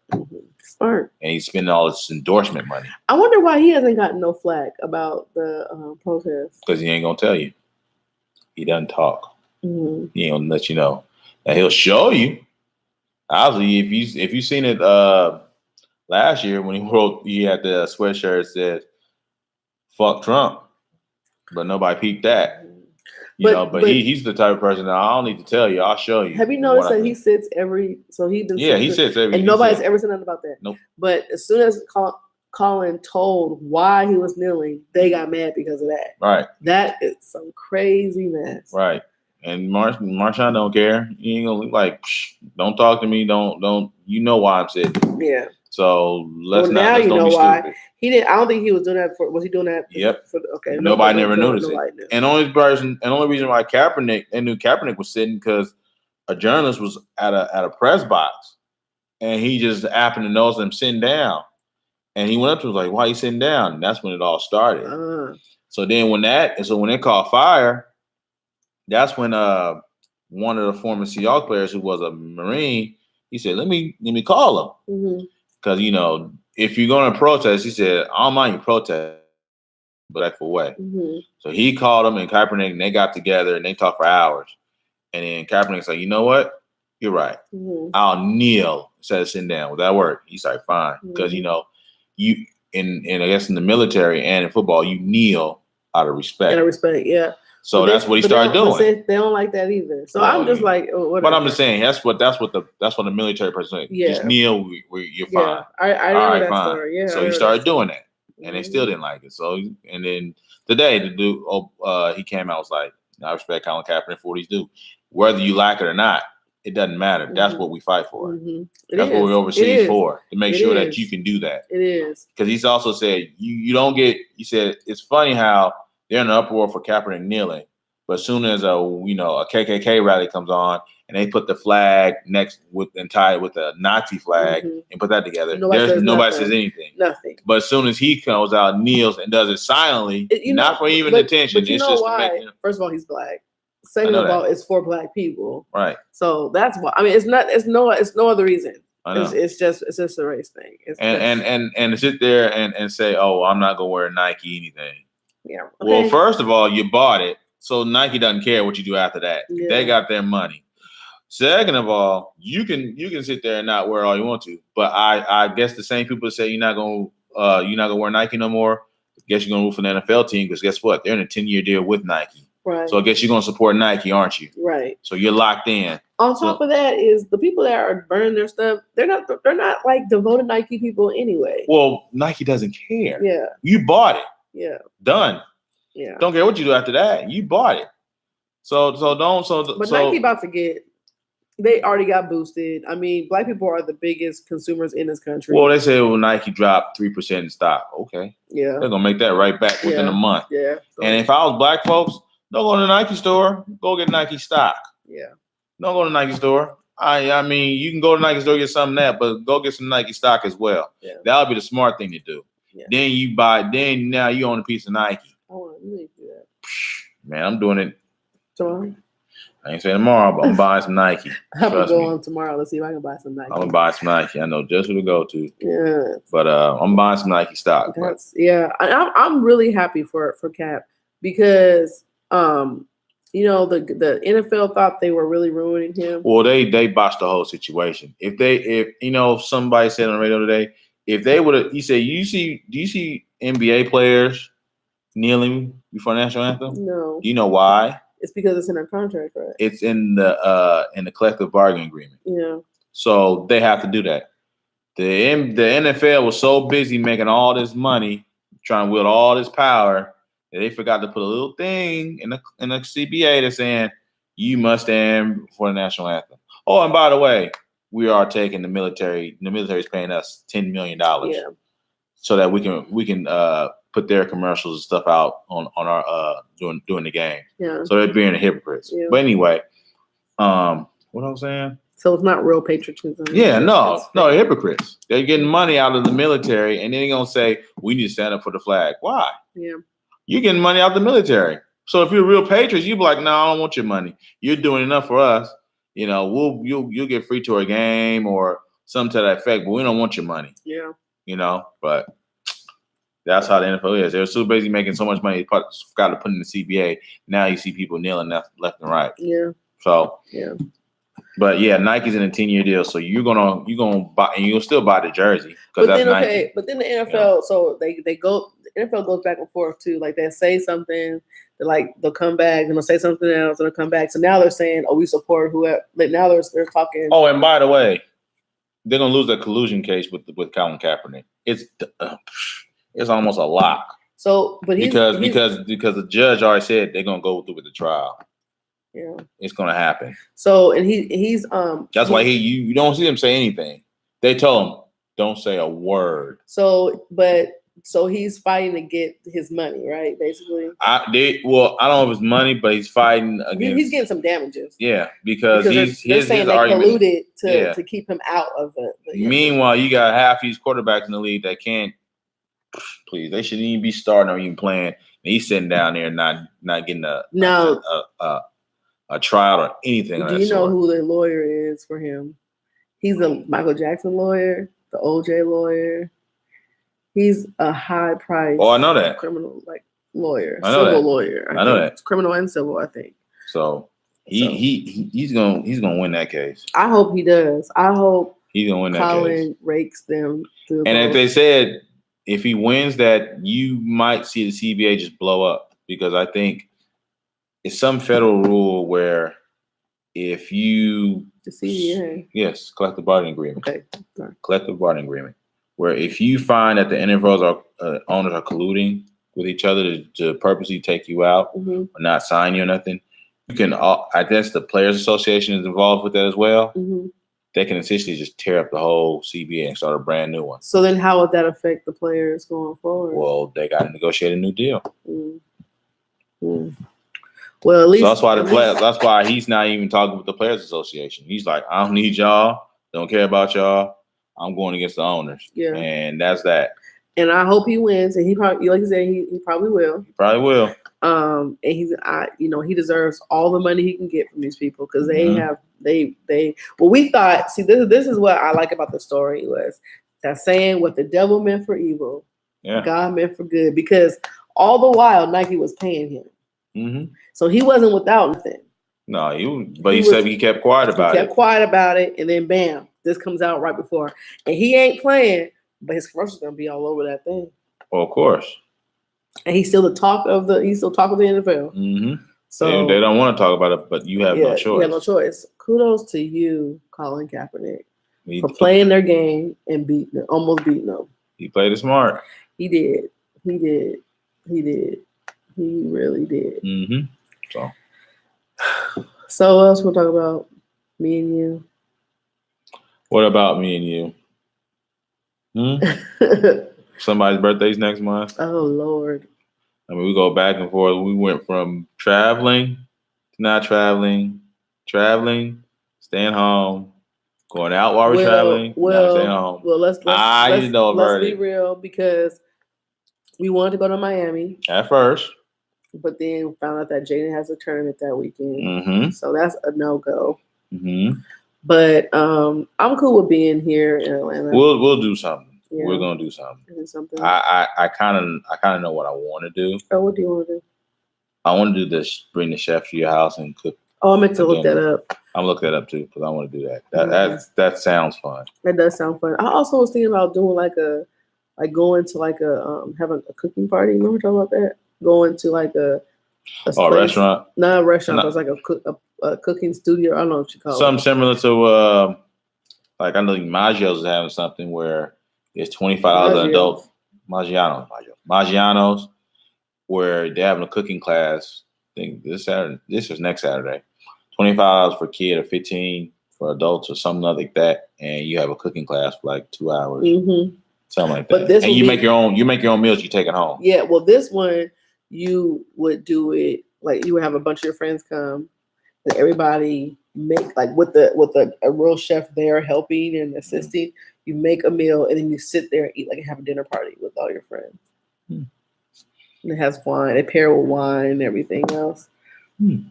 B: Smart.
A: and he's spending all his endorsement money
B: I wonder why he hasn't gotten no flack about the protest.
A: because he ain't gonna tell you. He doesn't talk.
B: Mhm.
A: He ain't gonna let you know. Now he'll show you. Obviously, if you seen it last year when he had the sweatshirt that said "fuck Trump," but nobody peeped that. But he's the type of person that I don't need to tell you. I'll show you.
B: Have you noticed
A: what I
B: that he
A: think.
B: sits every? So he
A: He sits every.
B: and nobody's ever said nothing about that.
A: Nope.
B: But as soon as Colin told why he was kneeling, they got mad because of that.
A: Right.
B: That is some crazy mess.
A: Right. And Marshawn don't care. He ain't gonna like. Don't talk to me. Don't. You know why I'm sitting.
B: Yeah.
A: So let's
B: Now
A: let's
B: you
A: don't
B: know
A: be
B: why.
A: stupid.
B: He didn't. I don't think he was doing that for. Was he doing that?
A: Yep.
B: Okay.
A: Nobody never noticed
B: nobody
A: it.
B: knew.
A: And only reason why they knew Kaepernick was sitting because a journalist was at a press box, and he just happened to notice him sitting down, and he went up to him like, "Why are you sitting down?" And that's when it all started. So then when they caught fire, that's when one of the former Seahawks players who was a Marine, he said, "Let me call him."
B: Mm-hmm.
A: Because, if you're going to protest, he said, I don't mind you protest, but respectful way.
B: Mm-hmm.
A: So he called him and Kaepernick, and they got together and they talked for hours. And then Kaepernick's like, you know what? You're right.
B: Mm-hmm.
A: I'll kneel instead of sitting down. Will that work? He's like, fine. Because,
B: Mm-hmm.
A: You in I guess in the military and in football, you kneel out of respect.
B: Out of respect, yeah.
A: So that's what he started doing.
B: They don't like that either. So
A: Oh,
B: I'm just like,
A: but I'm just saying that's what the military person.
B: Yeah.
A: Just kneel. You're fine.
B: I
A: All
B: remember
A: right,
B: that
A: fine.
B: story. Yeah.
A: So he started doing that, and they still didn't like it. So and then today the dude, he came out and was like, I respect Colin Kaepernick for what he's do, whether you like it or not. It doesn't matter. That's what we fight for.
B: Mm-hmm.
A: That's what we're overseas for, to make sure that
B: is.
A: you can do that.
B: It is.
A: Because he's also said you don't get. He said it's funny how they're in an uproar for Kaepernick kneeling, but as soon as a KKK rally comes on and they put the flag next with and tie it with a Nazi flag and put that together, nobody says anything.
B: Nothing.
A: But as soon as he comes out, kneels and does it silently, not for even attention.
B: But you
A: it's
B: know
A: just
B: why?
A: to make him,
B: First of all, he's black. Second of all, it's for black people.
A: right.
B: So that's why. I mean, it's no other reason.
A: I know.
B: It's just a race thing.
A: And to sit there and say, oh, I'm not gonna wear Nike anything.
B: Yeah. Okay.
A: Well, first of all, you bought it, so Nike doesn't care what you do after that.
B: Yeah.
A: They got their money. Second of all, you can sit there and not wear all you want to, but I guess the same people that say you're not gonna wear Nike no more. I guess you're gonna root for the NFL team because guess what? They're in a 10-year deal with Nike.
B: Right.
A: So I guess you're gonna support Nike, aren't you?
B: Right.
A: So you're locked in.
B: On top of that is the people that are burning their stuff. They're not like devoted Nike people anyway.
A: Well, Nike doesn't care.
B: Yeah.
A: You bought it.
B: Yeah.
A: Done.
B: Yeah.
A: Don't care what you do after that. You bought it. So
B: Nike about to get They already got boosted. I mean, black people are the biggest consumers in this country.
A: Well, they said Nike dropped 3% in stock. Okay,
B: yeah,
A: they're gonna make that right back within a month.
B: yeah.
A: And if I was black folks, don't go to the Nike store. Go get Nike stock.
B: Yeah.
A: Don't go to the Nike store. I mean, you can go to Nike store get something that, but go get some Nike stock as well.
B: Yeah.
A: That would be the smart thing to do.
B: Yeah.
A: Then you buy. Then now you own a piece of Nike.
B: I want to really do that.
A: Man, I'm doing it.
B: Tomorrow?
A: I ain't saying tomorrow, but I'm buying some Nike.
B: I'm gonna
A: Trust
B: go
A: me.
B: on tomorrow. Let's see if I can buy some Nike.
A: I'm gonna buy some Nike. I know just who to go to.
B: Yeah.
A: But I'm buying some Nike stock. But
B: That's I'm really happy for Cap because you know the NFL thought they were really ruining him.
A: well, they botched the whole situation. If you know somebody said on the radio today, if they would have, he said, do you see NBA players kneeling before the national anthem?
B: No,
A: Do you know why?
B: it's because it's in their contract, right?
A: It's in the collective bargaining agreement.
B: Yeah.
A: So they have to do that. The NFL was so busy making all this money, trying to wield all this power, that they forgot to put a little thing in the CBA that's saying you must stand for the national anthem. Oh, and by the way, we are taking the military. The military is paying us $10 million,
B: Yeah.
A: so that we can put their commercials and stuff out on our during the game.
B: Yeah.
A: So they're being hypocrites.
B: Yeah.
A: But anyway, what I'm saying.
B: So it's not real patriotism.
A: Yeah, no,
B: It's
A: they're hypocrites. They're getting money out of the military, and then they're gonna say we need to stand up for the flag. Why?
B: Yeah.
A: You're getting money out the military. So if you're real patriots, you'd be like, no, I don't want your money. You're doing enough for us. You know, you'll get free to a game or something to that effect, but we don't want your money.
B: Yeah.
A: You know, but that's how the NFL is. They're so busy making so much money, they forgot to put in the CBA. Now you see people kneeling left and right.
B: Yeah.
A: So
B: Yeah.
A: but yeah, Nike's in a 10-year deal, so you're gonna buy, and you'll still buy the jersey because
B: But
A: that's
B: then
A: Nike.
B: but then the NFL, so they go. The NFL goes back and forth too. Like they say something, they'll come back and they'll say something else and they'll come back. So now they're saying, "Oh, we support whoever." Like now they're talking.
A: Oh, and by the way, they're gonna lose the collusion case with Colin Kaepernick. It's almost a lock.
B: So, but
A: because the judge already said they're gonna go through with the trial.
B: Yeah.
A: It's gonna happen.
B: So and he's
A: That's why you don't see him say anything. They told him don't say a word.
B: So he's fighting to get his money, right? Basically.
A: I don't know if it's money, but he's fighting against.
B: He's getting some damages.
A: Yeah, because
B: they're
A: his
B: saying they
A: argument.
B: colluded to keep him out of the
A: Meanwhile, you got half these quarterbacks in the league that can't. Please, they shouldn't even be starting or even playing. And he's sitting down there not getting a trial or anything.
B: Do you know who the lawyer is for him? He's the Michael Jackson lawyer, the OJ lawyer. He's a high price.
A: Oh, I know that.
B: Criminal lawyer,
A: I know
B: civil
A: that.
B: lawyer.
A: I know that.
B: It's criminal and civil, I think.
A: So he's gonna win that case.
B: I hope he does. I hope
A: he's gonna win that
B: Colin
A: case.
B: rakes them.
A: And if they said if he wins that, you might see the CBA just blow up because I think it's some federal rule where if you
B: the CBA,
A: yes, collective bargaining agreement.
B: Okay, sorry.
A: Collective bargaining agreement, where if you find that the NFL's owners are colluding with each other to purposely take you out
B: Mm-hmm.
A: or not sign you or nothing, you can. I guess the Players Association is involved with that as well.
B: Mm-hmm.
A: They can essentially just tear up the whole CBA and start a brand new one.
B: So then, how would that affect the players going forward?
A: Well, they got to negotiate a new deal.
B: Mm-hmm. Well, at least
A: So that's why he's not even talking with the Players Association. He's like, I don't need y'all. Don't care about y'all. I'm going against the owners.
B: Yeah.
A: And that's that.
B: And I hope he wins. And he probably, like you said, he probably will.
A: He probably will.
B: And he deserves all the money he can get from these people because they
A: Mhm.
B: have well, we thought. See, this is what I like about the story was that saying what the devil meant for evil,
A: Yeah.
B: God meant for good. Because all the while Nike was paying him,
A: Mm-hmm.
B: so he wasn't without nothing.
A: No, he said he kept quiet about
B: He kept
A: it.
B: quiet about it, and then bam, this comes out right before, and he ain't playing, but his commercial's gonna be all over that thing.
A: Well, of course.
B: And he's still the talk of the NFL.
A: Mm-hmm.
B: So
A: they don't want to talk about it, but you have no choice.
B: You have no choice. Kudos to you, Colin Kaepernick,
A: He,
B: for playing their game and almost beating them.
A: he played it smart.
B: He did. He did. He did. He really did.
A: Mm-hmm. So
B: So what else we'll talk about? Me and
A: What about me and you?
B: you.
A: Somebody's birthday's next month.
B: Oh Lord.
A: I mean, we go back and forth. We went from traveling to not traveling, traveling, staying home, going out while we're traveling, not staying home.
B: Well, let's
A: I need to know a
B: let's be
A: verdict.
B: real because we wanted to go to Miami,
A: At first.
B: but then found out that Jaden has a tournament that weekend,
A: Mm-hmm.
B: so that's a no go.
A: Mm-hmm.
B: But I'm cool with being here in Atlanta.
A: We'll do something.
B: Yeah.
A: We're gonna do something.
B: Do something.
A: I kind of know what I want to do.
B: Oh, what do you want to do?
A: I want to do this. Bring the chef to your house and cook.
B: Oh, I meant to look that up.
A: I'm looking that up too because I want to do that. That sounds fun.
B: That does sound fun. I also was thinking about doing going to having a cooking party. Remember we talking about that? Going to like a place,
A: restaurant.
B: Not a restaurant.
A: No.
B: But it's like a cooking studio. I don't know what you call it.
A: Something similar to like I know Maggio's is having something where it's $25 an adult. Maggiano's, where they're having a cooking class. I think this Saturday. This is next Saturday. $25 for a kid or 15 for adults or something like that, and you have a cooking class for like 2 hours, something like that. But this and you make your own. You make your own meals. You take it home.
B: Yeah. Well, this one you would do it like you would have a bunch of your friends come, and everybody make like with a real chef there helping and assisting. You make a meal and then you sit there and eat like have a dinner party with all your friends. And it has wine. They pair with wine and everything else.
A: I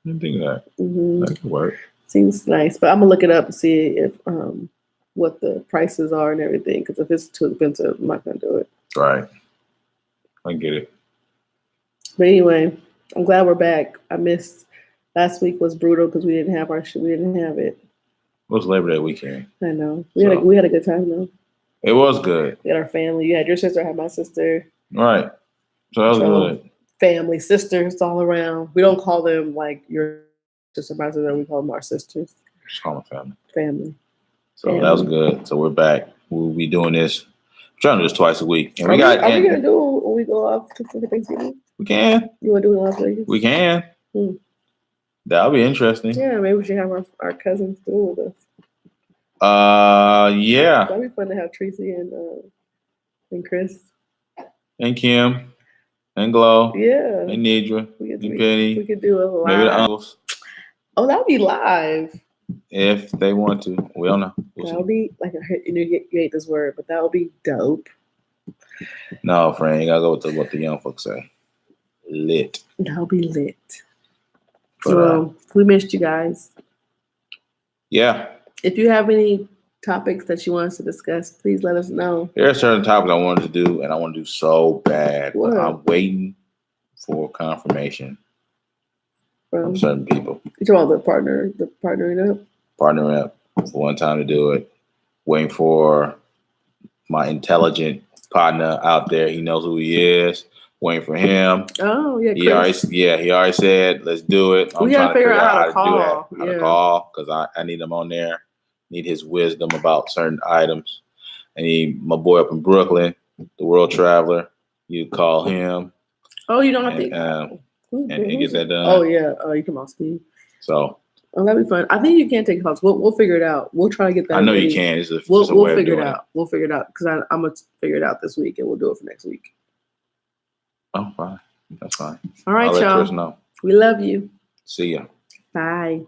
A: didn't think of that. That could work.
B: Seems nice, but I'm gonna look it up and see if what the prices are and everything. Because if it's too expensive, I'm not gonna do it.
A: Right. I get it.
B: But anyway, I'm glad we're back. I missed last week was brutal because we didn't have we didn't have it.
A: It was Labor Day weekend.
B: I know. We had a good time though.
A: It was good.
B: We had our family. You had your sister, I had my sister.
A: Right. So that was good.
B: Family, sisters all around. We don't call them like your sister, my sister. We call them our sisters.
A: Just call them family.
B: Family.
A: So that was good. So we're back. We'll be doing this. We're trying to do this twice a week. And
B: are we gonna do it when we go off to Thanksgiving?
A: We can.
B: You want to do it in Las Vegas?
A: We can. That'll be interesting.
B: Yeah, maybe we should have our cousins do it with us.
A: Yeah.
B: That'd be fun to have Tracy and Chris.
A: And Kim. And Glow.
B: Yeah.
A: And Nidra. And Penny.
B: We could do it live.
A: Maybe the uncles.
B: Oh, that would be live.
A: If they want to. We don't know.
B: That would be like you hate this word, but that would be dope.
A: No, friend, you gotta go with what the young folks say. Lit.
B: That'll be lit.
A: But,
B: well, we missed you guys.
A: Yeah.
B: If you have any topics that you want us to discuss, please let us know.
A: There are certain topics I wanted to do, and I want to do so bad.
B: What?
A: But I'm waiting for confirmation from certain people.
B: You talking about the partnering up?
A: Partnering up for one time to do it. Waiting for my intelligent partner out there. He knows who he is. Waiting for him.
B: Oh yeah,
A: he already said, let's do it. I'm trying to figure out how to do that. How to call, because I need him on there. Need his wisdom about certain items. I need my boy up in Brooklyn, the world traveler. You call him.
B: Oh, you don't have to.
A: And get that done.
B: Oh yeah. Oh, you come on, Steve.
A: So.
B: Oh, that'd be fun. I think you can take calls. We'll figure it out. We'll try to get that.
A: I know
B: ready.
A: You can.
B: We'll figure it out. We'll figure it out because I'm gonna figure it out this week and we'll do it for next week.
A: Oh, fine. That's fine.
B: All right,
A: I'll let
B: y'all.
A: Chris know.
B: We love you.
A: See ya.
B: Bye.